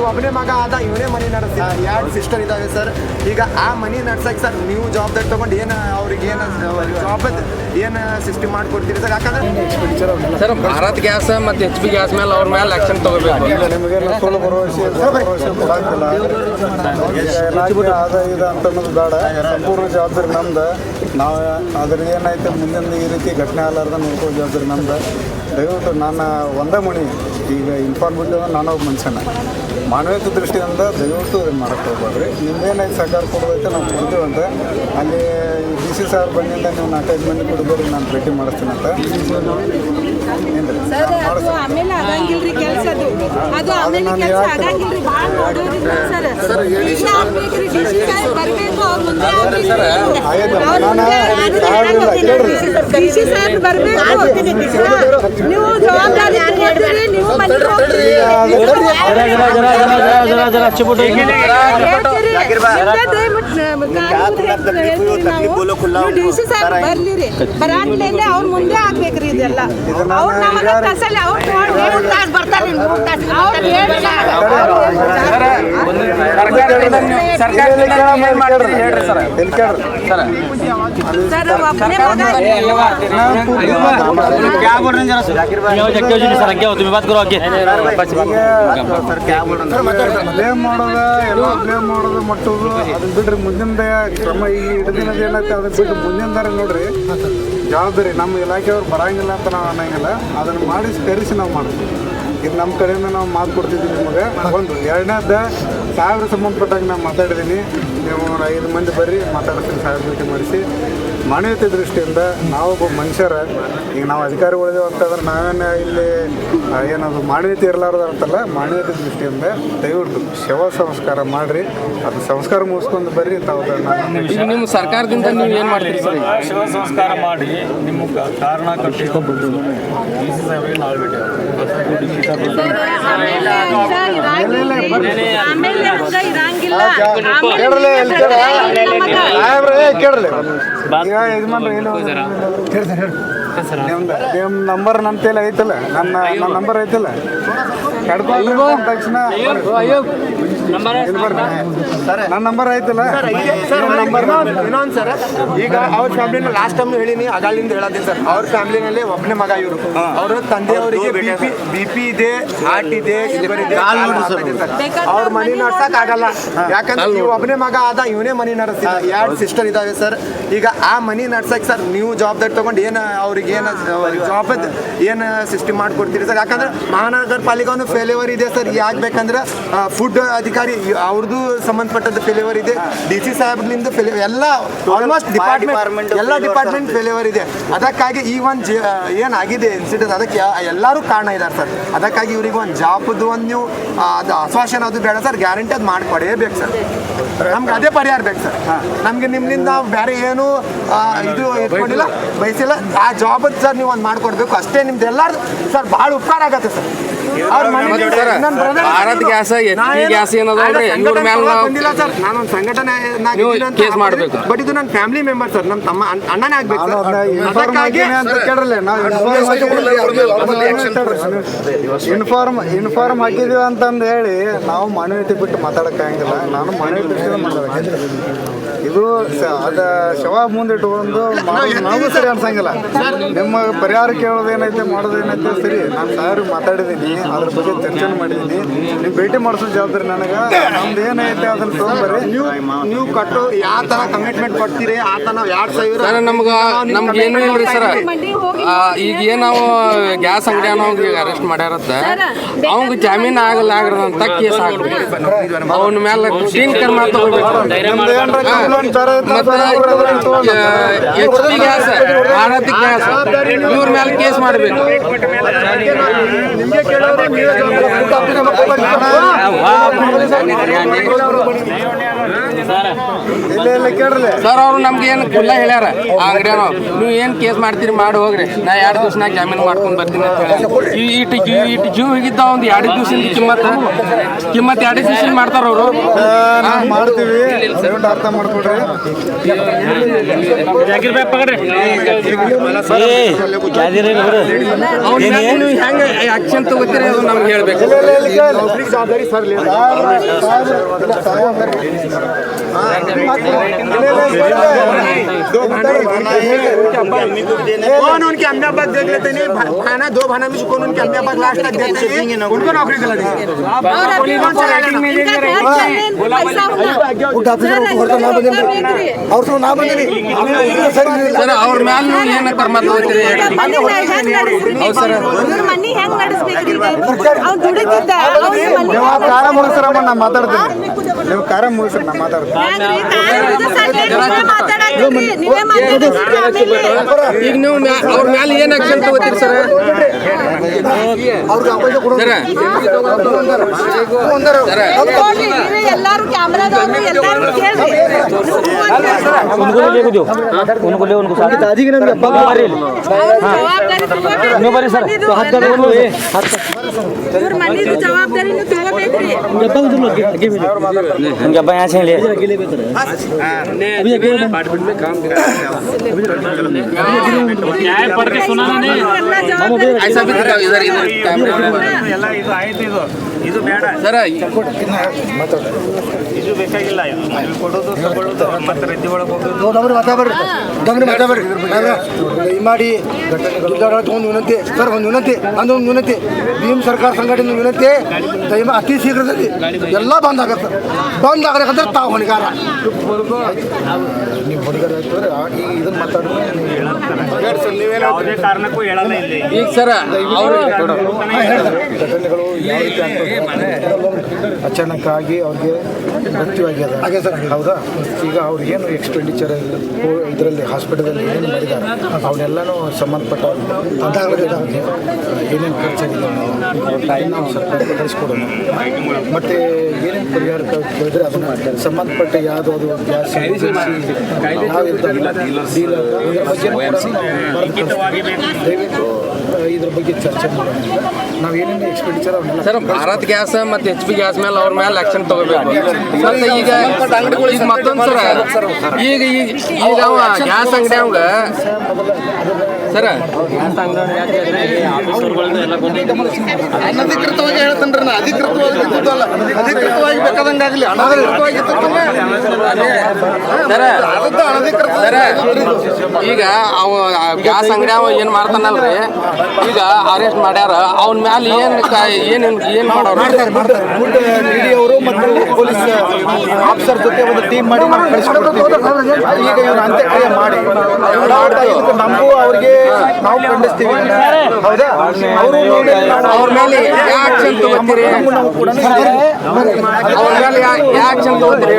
ಒಬ್ಬನೇ ಮಗ ಆದ ಇವನೇ ಮನೆ ನಡೆಸ್ತಿದ್ದ. 2 ಸಿಸ್ಟರ್ ಇದಾವೆ ಸರ್. ಈಗ ಆ ಮನೆ ನಡ್ಸಕ್ಕೆ ಸರ್ ನೀವು ಜವಾಬ್ದಾರಿ ತೊಗೊಂಡು ಏನು ಅವ್ರಿಗೆ ಏನು ಜಾಬ್ ಏನು ಸಿಸ್ಟಮ್ ಮಾಡಿಕೊಡ್ತೀರಿ ಸರ್? ಯಾಕಂದ್ರೆ ಸರ್ ಭಾರತ್ ಗ್ಯಾಸ್ ಮತ್ತು HP ಗ್ಯಾಸ್ ಮೇಲೆ ಅವ್ರ ಮೇಲೆ ಆಕ್ಷನ್ ತಗೋಬೇಕು. ನಿಮಗೆಲ್ಲ ಸುಳ್ಳು ಭರವಸೆ ಕೊಡಂಗಿಲ್ಲ. ಆದ ಇದು ಅಂತ ಅನ್ನೋದು ಬೇಡ. ಸಂಪೂರ್ಣ ಜವಾಬ್ದಾರಿ ನಮ್ದು. ನಾವು ಅದ್ರ ಏನಾಯ್ತು ಮುಂದಿನ ಈ ರೀತಿ ಘಟನೆ ಆಗಲಾರ್ದ ನೋಡ್ಕೋ ಜವಾಬ್ದಾರಿ ನಮ್ದು. ದಯವಿಟ್ಟು ನಾನು ಒಂದೇ ಮಣಿ ಈಗ ಇನ್ಫಾರ್ಮ್ ಬಿಟ್ಟು ನಾನೊಬ್ಬ ಮನುಷ್ಯನ ಮಾನವೀಯತೆ ದೃಷ್ಟಿಯಿಂದ ದಯವಿಟ್ಟು ಇದನ್ನು ಮಾಡಕ್ಕೆ ಹೋಗ್ಬೇಡ್ರಿ. ನಿಮ್ದೇನಾಯ್ತು ಸಹಕಾರ ಕೊಡೋದೈತೆ ನಾವು ಕೊಡ್ತೀವಂತ. ಅಲ್ಲಿ DC ಸಾರ್ ಬಂದಿಂದ ನೀವು 4-5 ಮಂದಿ ಕೊಡಬೇಡಿ, ನಾನು ಭೇಟಿ ಮಾಡಿಸ್ತೀನಿ ಅಂತ. ಅವ್ರ ಮುಂದೆ ಆಗ್ಬೇಕ್ರಿ ಇದೆಲ್ಲ. ಬ್ಲೇಮ್ ಮಾಡೋದ ಎಲ್ಲ ಬ್ಲೇಮ್ ಮಾಡೋದು ಮಟ್ಟೋದು ಅದನ್ನ ಬಿಡ್ರಿ. ಮುಂದಿನ ಕ್ರಮ ಈ ಹಿಡಿದಿನದ ಏನೈತೆ ಅದನ್ನ ಬಿಟ್ಟು ಮುಂದಿನ ದಾರ ನೋಡ್ರಿ. ಜವಾಬ್ದಾರಿ ನಮ್ಮ ಇಲಾಖೆಯವ್ರು ಬರಂಗಿಲ್ಲ ಅಂತ ನಾವು ಅನ್ನಂಗಿಲ್ಲ. ಅದನ್ನು ಮಾಡಿಸಿ ಕರೆಸಿ ನಾವು ಮಾಡ್ತೀವಿ. ಇದು ನಮ್ಮ ಕಡೆಯಿಂದ ನಾವು ಮಾತು ಕೊಡ್ತಿದ್ದೀವಿ ನಿಮಗೆ. ಒಂದು ಎರಡನೇದ ಸಾವಿರ ಸಂಬಂಧಪಟ್ಟಾಗ ನಾನು ಮಾತಾಡಿದ್ದೀನಿ. ನೀವು 5 ಮಂದಿ ಬರ್ರಿ ಮಾತಾಡ್ತೀನಿ, ಸಾವಿರ ಭೇಟಿ ಮಾಡಿಸಿ. ಮಾನವೀಯತೆ ದೃಷ್ಟಿಯಿಂದ ನಾವೊಬ್ಬ ಮನುಷ್ಯರ ಈಗ ನಾವು ಅಧಿಕಾರಿಗಳಿದ್ದೇವೆ ಅಂತಂದ್ರೆ ನಾವೇನು ಇಲ್ಲಿ ಏನದು ಮಾನವೀಯತೆ ಇರಲಾರ್ದು ಅಂತಲ್ಲ. ಮಾನವೀಯತೆ ದೃಷ್ಟಿಯಿಂದ ದಯವಿಟ್ಟು ಶವ ಸಂಸ್ಕಾರ ಮಾಡಿರಿ. ಅದು ಸಂಸ್ಕಾರ ಮುಗಿಸ್ಕೊಂಡು ಬರ್ರಿ. ತಾವು ಈಗ ನಿಮ್ಮ ಸರ್ಕಾರದಿಂದ ನೀವು ಏನು ಮಾಡ್ತೀರಿ ಸರ್? ಶವ ಸಂಸ್ಕಾರ ಮಾಡಿ ನಿಮ್ಮ ಕಾರಣ ಕಟ್ಟಿಕೊಂಡು DC ಸಾಹೇಬ್ರಿಗೆ ನಾಳೆ ಭೇಟಿ ನಿಮ್ಮ ನಂಬರ್ ನನ್ನ ತಲೆ ಐತಲ್ಲ, ನನ್ನ ನಂಬರ್ ಐತಲ್ಲ, ಕಡ್ಕೊಂಡು ತಕ್ಷಣ ನನ್ನ ನಂಬರ್ ಐತಲ್ಲ. ಇನ್ನೊಂದು ಸರ್, ಈಗ ಅವ್ರ ಫ್ಯಾಮಿಲಿನ ಲಾಸ್ಟ್ ಟೈಮ್ ಹೇಳಿನಿ, ಅಗಾಳಿಂದ ಹೇಳತ್ತೀನಿ ಸರ್. ಅವ್ರ ಫ್ಯಾಮಿಲಿನಲ್ಲಿ ಒಬ್ಬನೇ ಮಗ ಇವರು. ಅವ್ರ ತಂದೆಯವರಿಗೆ BP ಇದೆ, ಹಾರ್ಟ್ ಇದೆ, ಶುಗರ್ ಇದೆ. ಅವ್ರ ಮನೆ ನಡ್ಸಕ್ ಆಗಲ್ಲ. ಯಾಕಂದ್ರೆ ನೀವು ಒಬ್ಬನೇ ಮಗ ಆದ ಇವನೇ ಮನೆ ನಡೆಸ್ತಿದ್ದ. 2 ಸಿಸ್ಟರ್ ಇದಾವೆ ಸರ್. ಈಗ ಆ ಮನೆ ನಡ್ಸಕ್ಕೆ ಸರ್ ನೀವು ಜವಾಬ್ದಾರಿ ತೊಗೊಂಡು ಏನು ಅವ್ರಿಗೆ ಏನು ಜಾಬ್ ಏನು ಸಿಸ್ಟಮ್ ಮಾಡಿಕೊಡ್ತೀರಿ ಸರ್? ಯಾಕಂದ್ರೆ ಮಹಾನಗರ ಪಾಲಿಕೆ ಒಂದು ಫೇಲ್ಯೂರ್ ಇದೆ ಸರ್. ಯಾಕಬೇಕಂದ್ರೆ ಫುಡ್ ಅಧಿಕಾರಿ ಅವ್ರದ್ದು ಸಂಬಂಧಪಟ್ಟದ್ದು ಫೇಲ್ಯೂರ್ ಇದೆ. DC ಸಾಹೇಬ್ರಿಂದ ಎಲ್ಲ ಆಲ್ಮೋಸ್ಟ್ ಡಿಪಾರ್ಟ್ಮೆಂಟ್ ಫೇಲ್ಯೂರ್ ಇದೆ. ಅದಕ್ಕಾಗಿ ಈ ಒಂದು ಏನಾಗಿದೆ ಇನ್ಸಿಡೆಂಟ್, ಅದಕ್ಕೆ ಎಲ್ಲರೂ ಕಾರಣ ಇದ್ದಾರೆ ಸರ್. ಅದಕ್ಕಾಗಿ ಇವ್ರಿಗೆ ಒಂದು ಜಾಬ್ದು ಒಂದು ನೀವು ಅದು ಆಶ್ವಾಸನ ಅದು ಬೇಡ ಸರ್, ಗ್ಯಾರಂಟಿ ಅದು ಮಾಡಿಕೊಡೇಬೇಕು ಸರ್. ನಮ್ಗೆ ಅದೇ ಪರಿಹಾರ ಬೇಕು ಸರ್. ನಮಗೆ ನಿಮ್ಮಿಂದ ಬೇರೆ ಏನು ಇದು ಇಟ್ಕೊಂಡಿಲ್ಲ, ಬಯಸಿಲ್ಲ. ಆ ಜಾಬ್ ಸರ್ ನೀವು ಒಂದು ಮಾಡಿಕೊಡ್ಬೇಕು ಅಷ್ಟೇ. ನಿಮ್ದು ಎಲ್ಲರೂ ಸರ್ ಭಾಳ ಉಪಕಾರ ಆಗತ್ತೆ sir. Bharat gas HP gas ಏನದ ಇವ್ರ ಮೇಲೆ ನಾನೊಂದು ಸಂಘಟನೆ ಕೇಸ್ ಮಾಡಬೇಕು. ಬಟ್ ಇದು ನನ್ನ ಫ್ಯಾಮಿಲಿ ಮೆಂಬರ್ ಸರ್, ನಮ್ಮ ತಮ್ಮ ಅಣ್ಣನೇ ಆಗ್ಬೇಕು. ಇನ್ಫಾರ್ಮ್ ಹಾಕಿದೀವಿ ಅಂತಂದು ಹೇಳಿ ನಾವು ಮಾನವೀಯತೆ ಬಿಟ್ಟು ಮಾತಾಡೋಕ್ಕಾಗಿಲ್ಲ. ನಾನು ಮಾನವೀಯತೆ ಇದು ಅದ ಶವ ಮುಂದಿಟ್ಟುಕೊಂಡು ನಾವು ಸರಿ ಅನ್ಸಂಗಿಲ್ಲ. ನಿಮ್ಮ ಪರಿಹಾರ ಕೇಳೋದೇನೈತೆ ಮಾಡೋದೇನೈತೆ ಸರಿ. ನಾನು ಸಾರು ಮಾತಾಡಿದ್ದೀನಿ, ಅದ್ರ ಬಗ್ಗೆ ಚರ್ಚೆ ಮಾಡಿದ್ದೀನಿ. ನೀವು ಭೇಟಿ ಮಾಡಿಸೋ ಜವಾಬ್ದಾರಿ ನನಗೆ. ನಮ್ದು ಏನೈತೆ ಅದನ್ನ ತೊಗೊಂಡ್ಬರ್ರಿ. ನೀವು ಕಟ್ಟು ಯಾವ ಥರ ಕಮಿಟ್ಮೆಂಟ್ ಕೊಡ್ತೀರಿ ಆ ಥರ 2,000 ನಮ್ಗೆ ಏನು ಇಲ್ರಿ ಸರ್. ಈಗ ಏನು ನಾವು ಗ್ಯಾಸ್ ಅಂಗಡಿ ಅನ್ನೋಗಿ ಅರೆಸ್ಟ್ ಮಾಡ್ಯಾರತ್ತ ಅವಂಗ ಜಾಮೀನು ಆಗಲಾಗ್ರದಂತ ಕೇಸ್ ಆಗ್ಬೇಕು. ಅವನ ಮೇಲೆ ಕ್ಲೀನ್ ಕರ್ಮ ತಗೋಬೇಕು. HP ಗ್ಯಾಸ್, ಭಾರತ್ ಗ್ಯಾಸ್ ಇವ್ರ ಮೇಲೆ ಕೇಸ್ ಮಾಡಬೇಕು. ನಿಮಗೆ ಕೇಳೋದು ಇಲ್ಲ ಕೇಳ್ರಲ್ಲ ಸರ್ ಅವ್ರು ನಮ್ಗೆ ಏನು ಖುಲ್ಲ ಹೇಳ್ಯಾರ ಆ ಅಂಗಡಿಯವ್ರು ನೀವು ಏನು ಕೇಸ್ ಮಾಡ್ತೀರಿ ಮಾಡಿ ಹೋಗ್ರಿ ನಾ 2 ದಿವ್ಸನಾಗ ಜಾಮೀನು ಮಾಡ್ಕೊಂಡು ಬರ್ತೀನಿ ಅಂತ ಹೇಳಿ ಇಟ್ಟು ಜೀವ ಹೋಗಿದ್ದ ಒಂದು 2 ದಿವ್ಸದ ಕಿಮ್ಮತ್ 2 ದಿವ್ಸ ಮಾಡ್ತಾರ ಅವರು ಮಾಡ್ತೀವಿ ದಯವಿಟ್ಟು ಅರ್ಥ ಮಾಡ್ಕೊಡ್ರಿ ನೀವು ಹೆಂಗೆ ಆಕ್ಷನ್ ತಗೋತೀರಿ ಅದು ನಮ್ಗೆ ಹೇಳ್ಬೇಕು कौन उनके अहमदाबाद देख लेते नहीं खाना 2 भाना में से कौन उनके अहमदाबाद लास्ट तक देते हैं उनको नौकरी दिला देंगे ಸರ್ ಅವ್ರ ಮ್ಯಾಲ ಏನು ಕ್ರಮ ತಗೋತೀರಿ ಮನಿ ಹೆಂಗ್ ನಡೆಸ್ಬೇಕ್ರಿ ಅವ್ನು ದುಡಿತಿದ್ದ ನೀವು ಕಾರ ಮುಗಿಸ್ರಮ್ಮ ನಾ ಮಾತಾಡ್ತೀನಿ ನೀವು ಕಾರ ಮುಗಿಸ್ರಿ ನಾ ಮಾತಾಡ್ತೀನಿ ಈಗ ನೀವು ಅವ್ರ ಮ್ಯಾಲ ಏನು ಆಕ್ಷನ್ ತಗೋತೀರಿ ಸರ್ ಎಲ್ಲಾರು ಕ್ಯಾಮ್ರಾದವ್ರು ಎಲ್ಲಾರು ಕೇಳ್ರಿ ಇವ್ರ ಮನಿದು ಜವಾಬ್ದಾರಿ ನೀವು ತಗೋಬೇಕ್ರಿ ऐसा भी इधर ಎಲ್ಲ ಇದು ಆಯ್ತು ಇದು ಬೇಡ ಸರ್ ಇದು ಬೇಕಾಗಿಲ್ಲ ಇಲ್ಲಿ ಕೊಡೋದು ತಗೊಳ್ಳೋದು ಮತ್ತೆ ರದ್ದಿ ಒಳಗೆ ಹೋಗೋದು ಮಾಡಿ ಒಂದು ವಿನಂತಿ ಸರ್ ಒಂದು ವಿನಂತಿ ಒಂದು ವಿನಂತಿ ಭೀಮ್ ಸರ್ಕಾರ ಸಂಘಟನೆ ವಿನಂತಿ ದಯಮ ಅತಿ ಶೀಘ್ರದಲ್ಲಿ ಎಲ್ಲ ಬಂದ್ ಆಗತ್ತೆ ಬಂದ್ ಆಗಬೇಕಂದ್ರೆ ತಾವು ಹೊಣೆಗಾರ ನೀವು ಹೊಣೆಗಾರ ಈಗ ಇದನ್ನ ಮಾತಾಡಿದ್ರೆ ಯಾವುದೇ ಕಾರಣಕ್ಕೂ ಹೇಳಲ್ಲ ಇಲ್ಲಿ ಈಗ ಸರ್ ಅವರು ಘಟನೆಗಳು ಯಾವ ರೀತಿ ಆಗ್ತದೆ ಅಚಾನಕ್ ಆಗಿ ಅವ್ರಿಗೆ ಮೃತ್ಯುವಾಗ್ಯದ ಹಾಗೆ ಸರ್ ಹೌದಾ ಈಗ ಅವ್ರಿಗೇನು ಎಕ್ಸ್ಪೆಂಡಿಚರ್ ಇದರಲ್ಲಿ ಹಾಸ್ಪಿಟಲಲ್ಲಿ ಏನೇನು ಮಾಡಿದ್ದಾರೆ ಅವನ್ನೆಲ್ಲನೂ ಸಂಬಂಧಪಟ್ಟ ಏನೇನು ಖರ್ಚಾಗಿದೆ ನಾವು ಸ್ವಲ್ಪ ಕಳಿಸ್ಕೊಡೋಣ ಮತ್ತು ಏನೇನು ಪರಿಹಾರ ಕೇಳಿದ್ರೆ ಅದನ್ನು ಸಂಬಂಧಪಟ್ಟ ಯಾವುದೋ ಅದು ಗ್ಯಾಸ್ ದಯವಿಟ್ಟು ಇದ್ರ ಬಗ್ಗೆ ಚರ್ಚೆ ಮಾಡೋಣ ನಾವು ಏನೇನು ಎಕ್ಸ್ಪೆಂಡಿಚರ್ ಅವನ್ನೆಲ್ಲ ಸರ್ ಭಾರತ್ ಗ್ಯಾಸ್ ಮತ್ತು HP ಗ್ಯಾಸ್ ಮೇಲೆ ಅವ್ರ ಮೇಲೆ ಆಕ್ಷನ್ ತಗೋಬೇಕು ಮತ್ತೆ ಈಗ ಈಗ ಮತ್ತೊಂದು ಸರ್ ಈಗ ಅವ ಗ್ಯಾಸ್ ಅಂಗಡಿ ಅವಂಗ ಸರ್ ಅನಧಿಕೃತವಾಗಿ ಹೇಳ್ತೇನೆ ನಾ ಅಧಿಕೃತವಾಗಿ ಇದ್ದುದಲ್ಲ ಅಧಿಕೃತವಾಗಿ ಬೇಕಾದಂಗಾಗಲಿ ಅನಧಿಕೃತವಾಗಿ ಸರ್ ಈಗ ಅವ ಗ್ಯಾಸ್ ಅಂಗಡಿ ಅವ ಏನು ಮಾಡ್ತಾನಲ್ರಿ ಈಗ ಅರೆಸ್ಟ್ ಮಾಡ್ಯಾರ ಅವನ ಮ್ಯಾಲೆ ಏನು ಮಾಡೋರು ಅವರು ಮತ್ತು ಪೊಲೀಸ್ ಆಫೀಸರ್ ಜೊತೆ ಒಂದು ಟೀಮ್ ಮಾಡಿ ನಾವು ಕಳಿಸ್ಕೊಡ್ತೀವಿ ಈಗ ಇವ್ರು ಅಂತ್ಯಕ್ರಿಯೆ ಮಾಡಿ ನಮಗೂ ಅವ್ರಿಗೆ ನಾವು ಖಂಡಿಸ್ತೀವಿ ಹೌದಾ ಅವರು ಅವ್ರ ಮೇಲೆ ಆಕ್ಷನ್ ತಗೋತೀರಿ ಅವ್ರ ಮೇಲೆ ಆಕ್ಷನ್ ತಗೋತೀರಿ